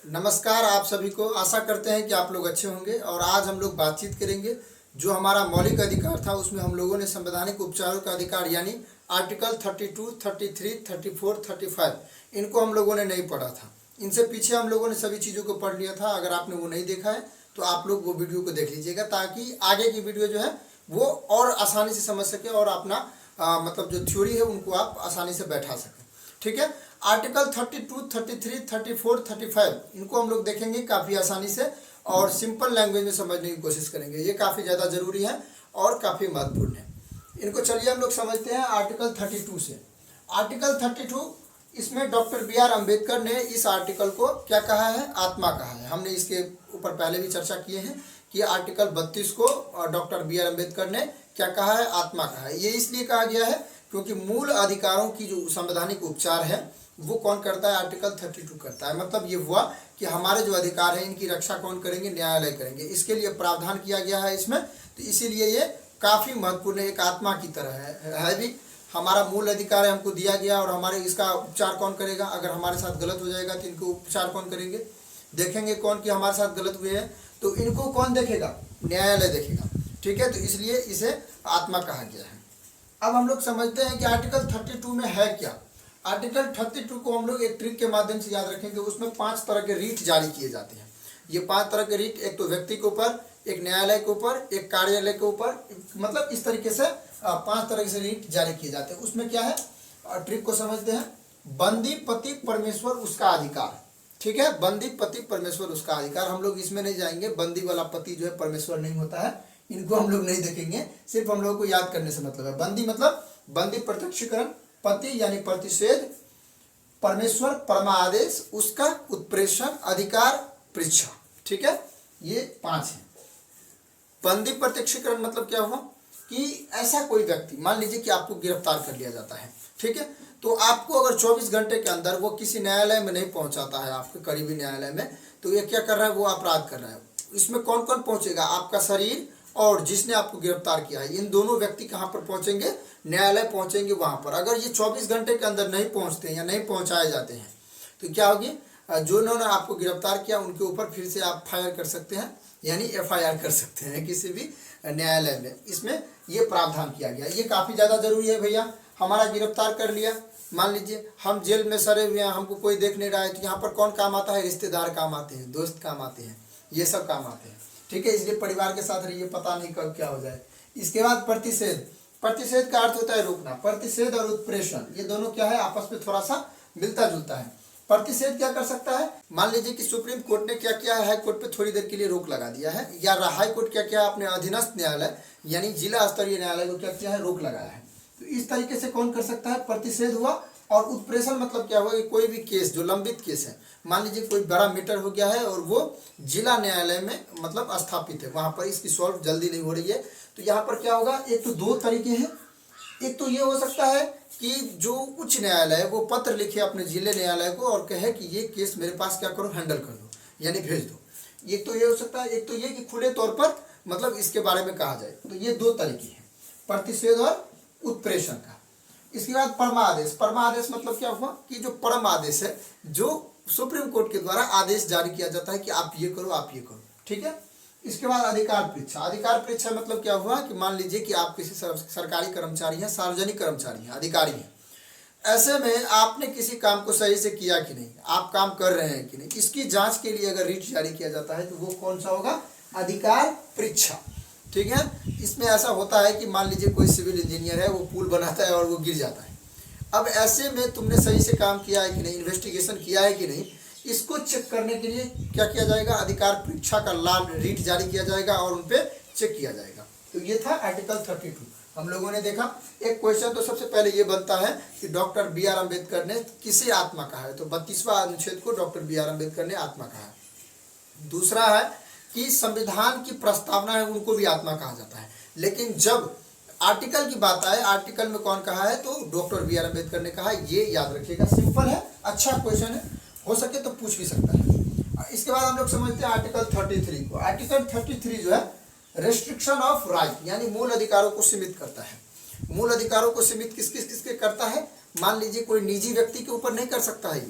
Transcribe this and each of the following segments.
नमस्कार आप सभी को। आशा करते हैं कि आप लोग अच्छे होंगे और आज हम लोग बातचीत करेंगे जो हमारा मौलिक अधिकार था उसमें हम लोगों ने संवैधानिक उपचारों का अधिकार यानी आर्टिकल 32, 33, 34, 35 इनको हम लोगों ने नहीं पढ़ा था। इनसे पीछे हम लोगों ने सभी चीज़ों को पढ़ लिया था। अगर आपने वो नहीं देखा है तो आप लोग वो वीडियो को देख लीजिएगा ताकि आगे की वीडियो जो है वो और आसानी से समझ सके और अपना मतलब जो थ्योरी है उनको आप आसानी से बैठा सकें। ठीक है, आर्टिकल 32, 33, 34, 35 इनको हम लोग देखेंगे काफ़ी आसानी से और सिंपल लैंग्वेज में समझने की कोशिश करेंगे। ये काफ़ी ज़्यादा ज़रूरी है और काफ़ी महत्वपूर्ण है। इनको चलिए हम लोग समझते हैं आर्टिकल 32 से। आर्टिकल 32 इसमें डॉक्टर बी आर अम्बेडकर ने इस आर्टिकल को क्या कहा है? आत्मा कहा है। हमने इसके ऊपर पहले भी चर्चा किए हैं कि आर्टिकल 32 को डॉक्टर बी आर अम्बेडकर ने क्या कहा है? आत्मा कहा है। ये इसलिए कहा गया है क्योंकि मूल अधिकारों की जो संवैधानिक उपचार है वो कौन करता है? आर्टिकल 32 करता है। मतलब ये हुआ कि हमारे जो अधिकार है इनकी रक्षा कौन करेंगे? न्यायालय करेंगे। इसके लिए प्रावधान किया गया है इसमें, तो इसीलिए ये काफ़ी महत्वपूर्ण है, एक आत्मा की तरह है भी। हमारा मूल अधिकार है, हमको दिया गया और हमारे इसका उपचार कौन करेगा? अगर हमारे साथ गलत हो जाएगा तो इनको उपचार कौन करेंगे? देखेंगे कौन कि हमारे साथ गलत हुए हैं तो इनको कौन देखेगा? न्यायालय देखेगा। ठीक है, तो इसलिए इसे आत्मा कहा गया है। अब हम लोग समझते हैं कि आर्टिकल 32 में है क्या। आर्टिकल 32 को हम लोग एक ट्रिक के माध्यम से याद रखेंगे। उसमें 5 तरह के रीट जारी किए जाते हैं। ये 5 तरह के रीट, एक तो व्यक्ति के ऊपर, एक न्यायालय के ऊपर, एक कार्यालय के ऊपर, मतलब इस तरीके से 5 तरह से रीट जारी किए जाते हैं। उसमें क्या है, ट्रिक को समझते हैं। बंदी पति परमेश्वर उसका अधिकार। ठीक है, बंदी पति परमेश्वर उसका अधिकार। हम लोग इसमें नहीं जाएंगे। बंदी वाला पति जो है परमेश्वर नहीं होता है, इनको हम लोग नहीं देखेंगे। सिर्फ हम लोगों को याद करने से मतलब है। बंदी मतलब बंदी प्रत्यक्षीकरण, पति यानी प्रतिषेध, परमेश्वर परमादेश, उसका उत्प्रेषण, अधिकार, परीक्षा। ठीक है, ये 5 है। बंदी प्रत्यक्षीकरण मतलब क्या हुआ कि ऐसा कोई व्यक्ति, मान लीजिए कि आपको गिरफ्तार कर लिया जाता है। ठीक है, तो आपको अगर 24 घंटे के अंदर वो किसी न्यायालय में नहीं पहुंचाता है, आपके करीबी न्यायालय में, तो ये क्या कर रहा है? वो अपराध कर रहा है। इसमें कौन कौन पहुंचेगा? आपका शरीर और जिसने आपको गिरफ्तार किया है, इन दोनों व्यक्ति कहाँ पर पहुंचेंगे? न्यायालय पहुंचेंगे वहां पर। अगर ये 24 घंटे के अंदर नहीं पहुंचते हैं या नहीं पहुंचाए जाते हैं तो क्या होगी? जो उन्होंने आपको गिरफ्तार किया उनके ऊपर फिर से आप फायर कर सकते हैं, यानी FIR कर सकते हैं किसी भी न्यायालय में। इसमें ये प्रावधान किया गया। ये काफ़ी ज़्यादा जरूरी है भैया। हमारा गिरफ्तार कर लिया, मान लीजिए हम जेल में सड़े हुए हैं, हमको कोई देख नहीं रहा है, तो यहाँ पर कौन काम आता है? रिश्तेदार काम आते हैं, दोस्त काम आते हैं, ये सब काम आते हैं। ठीक है, इसलिए परिवार के साथ रहिए, पता नहीं कब क्या हो जाए। इसके बाद प्रतिषेध। प्रतिषेध का अर्थ होता है रोकना। प्रतिषेध और उत्प्रेषण ये दोनों क्या है? आपस में थोड़ा सा मिलता जुलता है। प्रतिषेध क्या कर सकता है? मान लीजिए कि सुप्रीम कोर्ट ने क्या किया है? हाई कोर्ट पे थोड़ी देर के लिए रोक लगा दिया है, या हाई कोर्ट क्या किया? अपने अधीनस्थ न्यायालय यानी जिला स्तरीय न्यायालय को क्या किया है? रोक लगाया है। तो इस तरीके से कौन कर सकता है? प्रतिषेध हुआ। और उत्प्रेषण मतलब क्या हुआ कि कोई भी केस जो लंबित केस है, मान लीजिए कोई बड़ा मैटर हो गया है और वो जिला न्यायालय में मतलब स्थापित है, वहां पर इसकी सॉल्व जल्दी नहीं हो रही है, तो यहाँ पर क्या होगा? एक तो 2 तरीके हैं। एक तो ये हो सकता है कि जो उच्च न्यायालय है वो पत्र लिखे अपने जिले न्यायालय को और कहे कि ये केस मेरे पास क्या करो? हैंडल कर दो, यानी भेज दो। एक तो ये हो सकता है। एक तो ये कि खुले तौर पर मतलब इसके बारे में कहा जाए। तो ये 2 तरीके हैं, प्रतिषेध और उत्प्रेषण का। इसके बाद परमादेश। परमादेश मतलब क्या हुआ कि जो परम आदेश है, जो सुप्रीम कोर्ट के द्वारा आदेश जारी किया जाता है कि आप ये करो, आप ये करो। ठीक है, इसके बाद अधिकार परीक्षा। अधिकार परीक्षा मतलब क्या हुआ कि मान लीजिए कि आप किसी सरकारी कर्मचारी हैं, सार्वजनिक कर्मचारी हैं, अधिकारी हैं, ऐसे में आपने किसी काम को सही से किया कि नहीं, आप काम कर रहे हैं कि नहीं, इसकी जांच के लिए अगर रीट जारी किया जाता है तो वो कौन सा होगा? अधिकार परीक्षा। ठीक है, इसमें ऐसा होता है कि मान लीजिए कोई सिविल इंजीनियर है, वो पुल बनाता है और वो गिर जाता है। अब ऐसे में तुमने सही से काम किया है कि नहीं, इन्वेस्टिगेशन किया है कि नहीं, इसको चेक करने के लिए क्या किया जाएगा? अधिकार परीक्षा का लाभ रीट जारी किया जाएगा और उन पर चेक किया जाएगा। तो ये था आर्टिकल 32। हम लोगों ने देखा। एक क्वेश्चन तो सबसे पहले ये बनता है कि डॉक्टर बी आर अम्बेडकर ने किसे आत्मा कहा है? तो 32वां अनुच्छेद को डॉक्टर बी आर अम्बेडकर ने आत्मा कहा है। दूसरा है कि संविधान की प्रस्तावना है उनको भी आत्मा कहा जाता है। लेकिन जब आर्टिकल की बात आए, आर्टिकल में कौन कहा है? तो डॉक्टर बी आर अम्बेडकर ने कहा। ये याद रखिएगा, सिंपल है, अच्छा क्वेश्चन है, हो सके तो पूछ भी सकता है। इसके बाद हम लोग समझते हैं आर्टिकल 33 को। आर्टिकल 33 जो है रेस्ट्रिक्शन ऑफ राइट यानी मूल अधिकारों को सीमित करता है। मूल अधिकारों को सीमित किसके करता है? मान लीजिए कोई निजी व्यक्ति के ऊपर नहीं कर सकता है,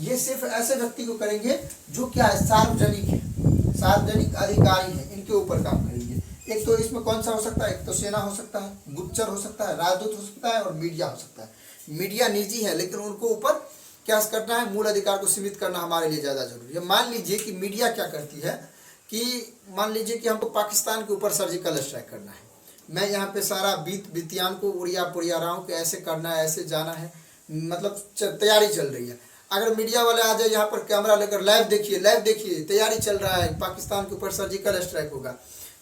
ये सिर्फ ऐसे व्यक्ति को करेंगे जो क्या है, सार्वजनिक है, सार्वजनिक अधिकारी है, इनके ऊपर काम करेंगे। एक तो इसमें कौन सा हो सकता है, एक तो सेना हो सकता है, गुप्तचर हो सकता है, राजदूत हो सकता है और मीडिया हो सकता है। मीडिया निजी है लेकिन उनको ऊपर क्या करना है, मूल अधिकार को सीमित करना हमारे लिए ज़्यादा जरूरी है। मान लीजिए कि मीडिया क्या करती है कि मान लीजिए कि हमको पाकिस्तान के ऊपर सर्जिकल स्ट्राइक करना है, मैं यहाँ पे सारा बीतियान को उड़िया पुड़िया रहा हूँ कि ऐसे करना है, ऐसे जाना है, मतलब तैयारी चल रही है। अगर मीडिया वाले आ जाए यहाँ पर कैमरा लेकर, लाइव देखिए तैयारी चल रहा है, पाकिस्तान के ऊपर सर्जिकल स्ट्राइक होगा,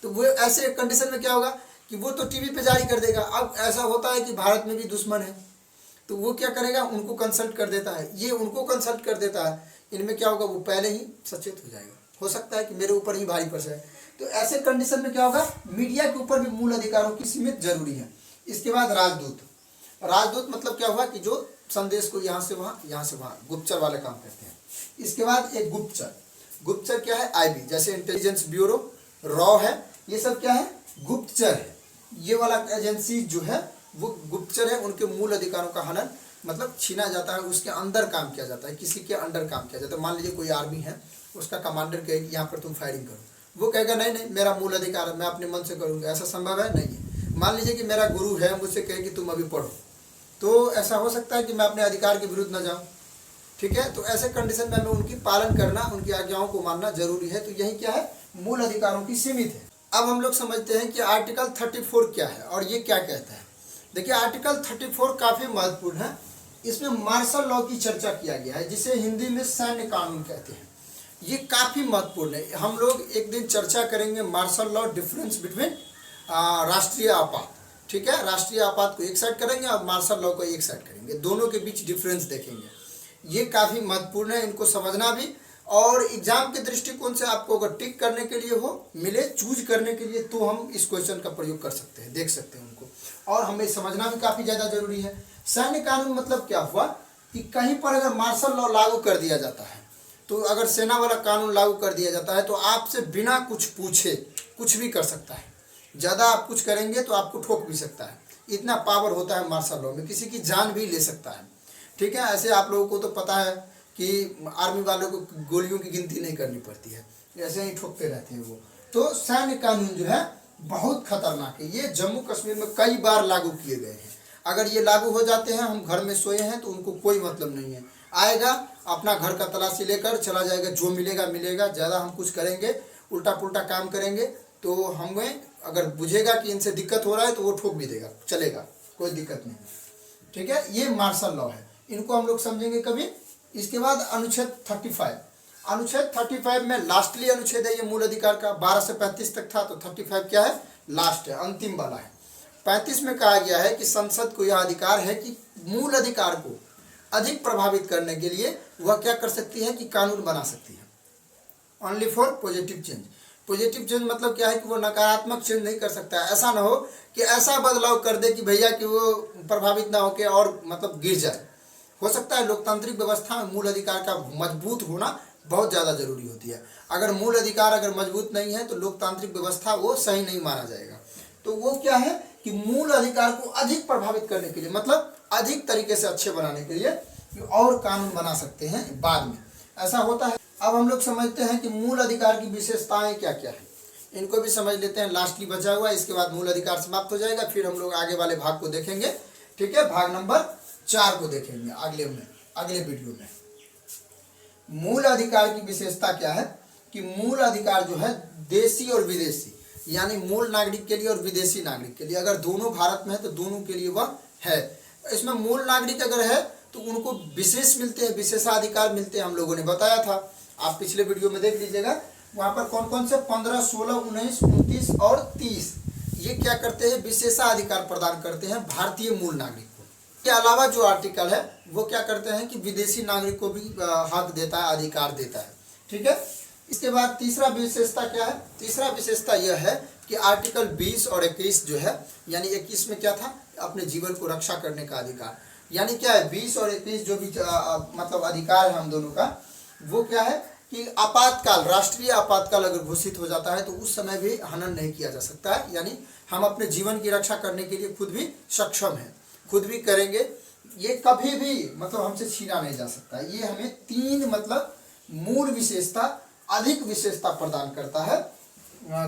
तो वो ऐसे कंडीशन में क्या होगा कि वो तो टीवी पे जारी कर देगा। अब ऐसा होता है कि भारत में भी दुश्मन है, तो वो क्या करेगा, उनको कंसल्ट कर देता है, ये उनको कंसल्ट कर देता है। इनमें क्या होगा, वो पहले ही सचेत हो जाएगा, हो सकता है कि मेरे ऊपर ही भारी पड़ जाए। तो ऐसे कंडीशन में क्या होगा, मीडिया के ऊपर भी मूल अधिकारों की सीमित जरूरी है। इसके बाद राजदूत, राजदूत मतलब क्या हुआ कि जो संदेश को यहाँ से वहाँ गुप्तचर वाले काम करते हैं। इसके बाद एक गुप्तचर क्या है, आईबी, जैसे इंटेलिजेंस ब्यूरो, रॉ है, ये सब क्या है, गुप्तचर है। ये वाला एजेंसी जो है वो गुप्तचर है, उनके मूल अधिकारों का हनन मतलब छीना जाता है, उसके अंदर काम किया जाता है, किसी के अंडर काम किया जाता है। मान लीजिए कोई आर्मी है, उसका कमांडर कहेगी यहाँ पर तुम फायरिंग करो, वो कहेगा नहीं मेरा मूल अधिकार है, मैं अपने मन से करूँगा, ऐसा संभव है नहीं है। मान लीजिए कि मेरा गुरु है, मुझसे कहे कि तुम अभी पढ़ो, तो ऐसा हो सकता है कि मैं अपने अधिकार के विरुद्ध न जाऊँ, ठीक है। तो ऐसे कंडीशन में हमें उनकी पालन करना, उनकी आज्ञाओं को मानना जरूरी है। तो यही क्या है, मूल अधिकारों की सीमित है। अब हम लोग समझते हैं कि आर्टिकल 34 क्या है और ये क्या कहता है। देखिए आर्टिकल 34 काफ़ी महत्वपूर्ण है। इसमें मार्शल लॉ की चर्चा किया गया है, जिसे हिंदी में सैन्य कानून कहते हैं। ये काफ़ी महत्वपूर्ण है। हम लोग एक दिन चर्चा करेंगे मार्शल लॉ, डिफरेंस बिटवीन राष्ट्रीय आपात, ठीक है। राष्ट्रीय आपात को एक साइड करेंगे और मार्शल लॉ को एक साइड करेंगे, दोनों के बीच डिफरेंस देखेंगे। ये काफ़ी महत्वपूर्ण है, इनको समझना भी। और एग्जाम के दृष्टिकोण से आपको अगर टिक करने के लिए हो मिले, चूज करने के लिए, तो हम इस क्वेश्चन का प्रयोग कर सकते हैं, देख सकते हैं उनको। और हमें समझना भी काफ़ी ज़्यादा जरूरी है। सैन्य कानून मतलब क्या हुआ कि कहीं पर अगर मार्शल लॉ लागू कर दिया जाता है, तो अगर सेना वाला कानून लागू कर दिया जाता है तो आपसे बिना कुछ पूछे कुछ भी कर सकता है। ज़्यादा आप कुछ करेंगे तो आपको ठोक भी सकता है, इतना पावर होता है मार्शल लॉ में, किसी की जान भी ले सकता है, ठीक है। ऐसे आप लोगों को तो पता है कि आर्मी वालों को गोलियों की गिनती नहीं करनी पड़ती है, ऐसे ही ठोकते रहते हैं वो। तो सैन्य कानून जो है बहुत खतरनाक है। ये जम्मू कश्मीर में कई बार लागू किए गए हैं। अगर ये लागू हो जाते हैं, हम घर में सोए हैं तो उनको कोई मतलब नहीं है, आएगा अपना घर का तलाशी लेकर चला जाएगा, जो मिलेगा मिलेगा। ज़्यादा हम कुछ करेंगे, उल्टा पुल्टा काम करेंगे तो हमें अगर बुझेगा कि इनसे दिक्कत हो रहा है तो वो ठोक भी देगा, चलेगा, कोई दिक्कत नहीं, ठीक है। ये मार्शल लॉ है, इनको हम लोग समझेंगे कभी। इसके बाद अनुच्छेद 35, अनुच्छेद 35 में लास्टली अनुच्छेद है ये मूल अधिकार का। 12 से 35 तक था, तो 35 क्या है, लास्ट है, अंतिम वाला है। 35 में कहा गया है कि संसद को यह अधिकार है कि मूल अधिकार को अधिक प्रभावित करने के लिए वह क्या कर सकती है कि कानून बना सकती है। Only for positive change. Positive change मतलब क्या है कि वो नकारात्मक चेंज नहीं कर सकता है। ऐसा ना हो कि ऐसा बदलाव कर दे कि भैया कि वो प्रभावित ना होकर और मतलब गिर जाए। हो सकता है लोकतांत्रिक व्यवस्था में मूल अधिकार का मजबूत होना बहुत ज़्यादा जरूरी होती है। अगर मूल अधिकार अगर मजबूत नहीं है तो लोकतांत्रिक व्यवस्था वो सही नहीं माना जाएगा। तो वो क्या है कि मूल अधिकार को अधिक प्रभावित करने के लिए, मतलब अधिक तरीके से अच्छे बनाने के लिए और कानून बना सकते हैं बाद में, ऐसा होता है। अब हम लोग समझते हैं कि मूल अधिकार की विशेषताएं क्या क्या है, इनको भी समझ लेते हैं। लास्टली बचा हुआ, इसके बाद मूल अधिकार समाप्त हो जाएगा, फिर हम लोग आगे वाले भाग को देखेंगे, ठीक है। भाग नंबर 4 को देखेंगे अगले वीडियो में। मूल अधिकार की विशेषता क्या है कि मूल अधिकार जो है देशी और विदेशी, यानी मूल नागरिक के लिए और विदेशी नागरिक के लिए, अगर दोनों भारत में है तो दोनों के लिए वह है। इसमें मूल नागरिक अगर है तो उनको विशेष मिलते हैं, विशेषाधिकार मिलते हैं, हम लोगों ने बताया था, आप पिछले वीडियो में देख लीजिएगा। वहाँ पर कौन कौन से 15, 16, 19, 29 और 30 ये क्या करते हैं, विशेषाधिकार प्रदान करते हैं भारतीय मूल नागरिक को। के अलावा जो आर्टिकल है वो क्या करते हैं कि विदेशी नागरिक को भी हक देता है, अधिकार देता है, ठीक है। इसके बाद तीसरा विशेषता क्या है, तीसरा विशेषता यह है कि आर्टिकल 20 और 21 जो है, यानी 21 में क्या था, अपने जीवन को रक्षा करने का अधिकार, यानी क्या है 20 और 21 जो भी मतलब अधिकार है हम दोनों का, वो क्या है कि आपातकाल, राष्ट्रीय आपातकाल अगर घोषित हो जाता है तो उस समय भी हनन नहीं किया जा सकता है। यानी हम अपने जीवन की रक्षा करने के लिए खुद भी सक्षम हैं, खुद भी करेंगे, ये कभी भी मतलब हमसे छीना नहीं जा सकता। ये हमें 3 मतलब मूल विशेषता, अधिक विशेषता प्रदान करता है।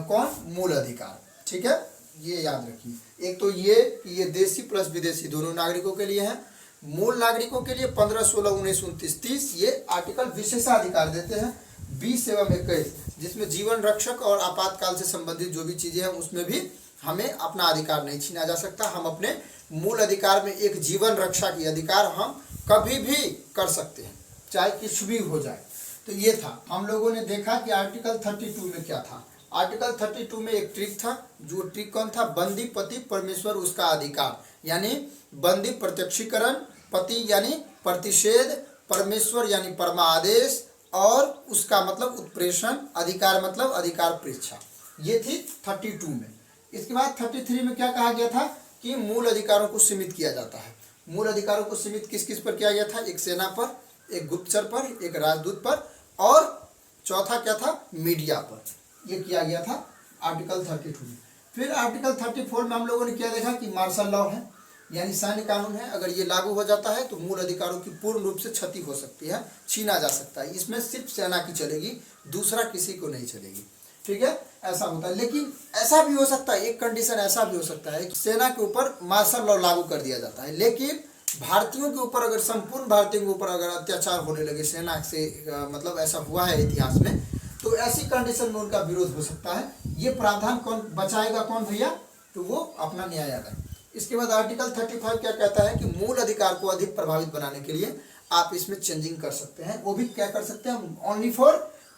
कौन? मूल अधिकार। ठीक है, ये याद रखिए। एक तो ये देशी प्लस विदेशी दोनों नागरिकों के लिए है। मूल नागरिकों के लिए 15, 16, 19, 29, 30 ये आर्टिकल विशेषाधिकार देते हैं। 20 एवं 21 जिसमें जीवन रक्षक और आपातकाल से संबंधित जो भी चीजें हैं उसमें भी हमें अपना अधिकार नहीं छीना जा सकता। हम अपने मूल अधिकार में एक जीवन रक्षा की अधिकार हम कभी भी कर सकते हैं, चाहे कुछ भी हो जाए। तो ये था, हम लोगों ने देखा कि आर्टिकल 32 में क्या था। आर्टिकल 32 में एक ट्रिक था, जो ट्रिक कौन था? बंदी पति परमेश्वर उसका अधिकार, यानी बंदी प्रत्यक्षीकरण, पति यानी प्रतिषेध, परमेश्वर यानी परमादेश, और उसका मतलब उत्प्रेषण, अधिकार मतलब अधिकार परीक्षा। ये थी 32 में। इसके बाद 33 में क्या कहा गया था कि मूल अधिकारों को सीमित किया जाता है। मूल अधिकारों को सीमित किस किस पर किया गया था? एक सेना पर, एक गुप्तचर पर, एक राजदूत पर, और चौथा क्या था? मीडिया पर। ये किया गया था आर्टिकल 32 में। फिर आर्टिकल 34 में हम लोगों ने क्या देखा कि मार्शल लॉ है, यानी सैन्य कानून है। अगर ये लागू हो जाता है तो मूल अधिकारों की पूर्ण रूप से क्षति हो सकती है, छीना जा सकता है। इसमें सिर्फ सेना की चलेगी, दूसरा किसी को नहीं चलेगी। ठीक है, ऐसा होता है। लेकिन ऐसा भी हो सकता है, एक कंडीशन ऐसा भी हो सकता है कि सेना के ऊपर मार्शल लॉ लागू कर दिया जाता है, लेकिन भारतीयों के ऊपर, अगर संपूर्ण भारतीयों के ऊपर अगर अत्याचार होने लगे सेना से, मतलब ऐसा हुआ है इतिहास में, तो ऐसी कंडीशन में उनका विरोध हो सकता है। ये प्रावधान कौन बचाएगा? कौन भैया? तो वो अपना न्यायालय। इसके बाद आर्टिकल 35 क्या कहता है कि मूल अधिकार को अधिक प्रभावित बनाने के लिए आप इसमें चेंजिंग कर सकते हैं। वो भी क्या कर सकते हैं? ओनली फॉर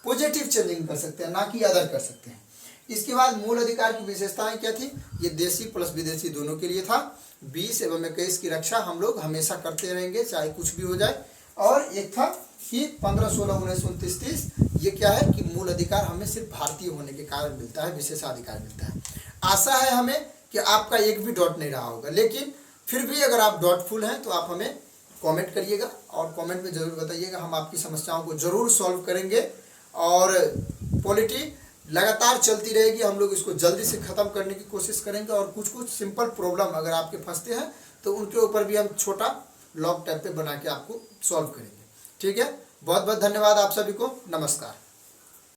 पॉजिटिव चेंजिंग कर सकते हैं, ना कि अदर कर सकते हैं। इसके बाद मूल अधिकार की विशेषताएं क्या थी? ये देशी प्लस विदेशी दोनों के लिए था। 20 एवं 21 की रक्षा हम लोग हमेशा करते रहेंगे, चाहे कुछ भी हो जाए। और एक था कि 15, 16, 19, 29, 30 ये क्या है कि मूल अधिकार हमें सिर्फ भारतीय होने के कारण मिलता है, विशेषाधिकार मिलता है। आशा है हमें कि आपका एक भी डॉट नहीं रहा होगा, लेकिन फिर भी अगर आप डॉटफुल हैं तो आप हमें कमेंट करिएगा और कमेंट में ज़रूर बताइएगा। हम आपकी समस्याओं को ज़रूर सॉल्व करेंगे और पॉलिटी लगातार चलती रहेगी। हम लोग इसको जल्दी से ख़त्म करने की कोशिश करेंगे और कुछ कुछ सिंपल प्रॉब्लम अगर आपके फंसते हैं तो उनके ऊपर भी हम छोटा लॉग टाइप पे बना के आपको सॉल्व करेंगे। ठीक है, बहुत बहुत धन्यवाद आप सभी को। नमस्कार।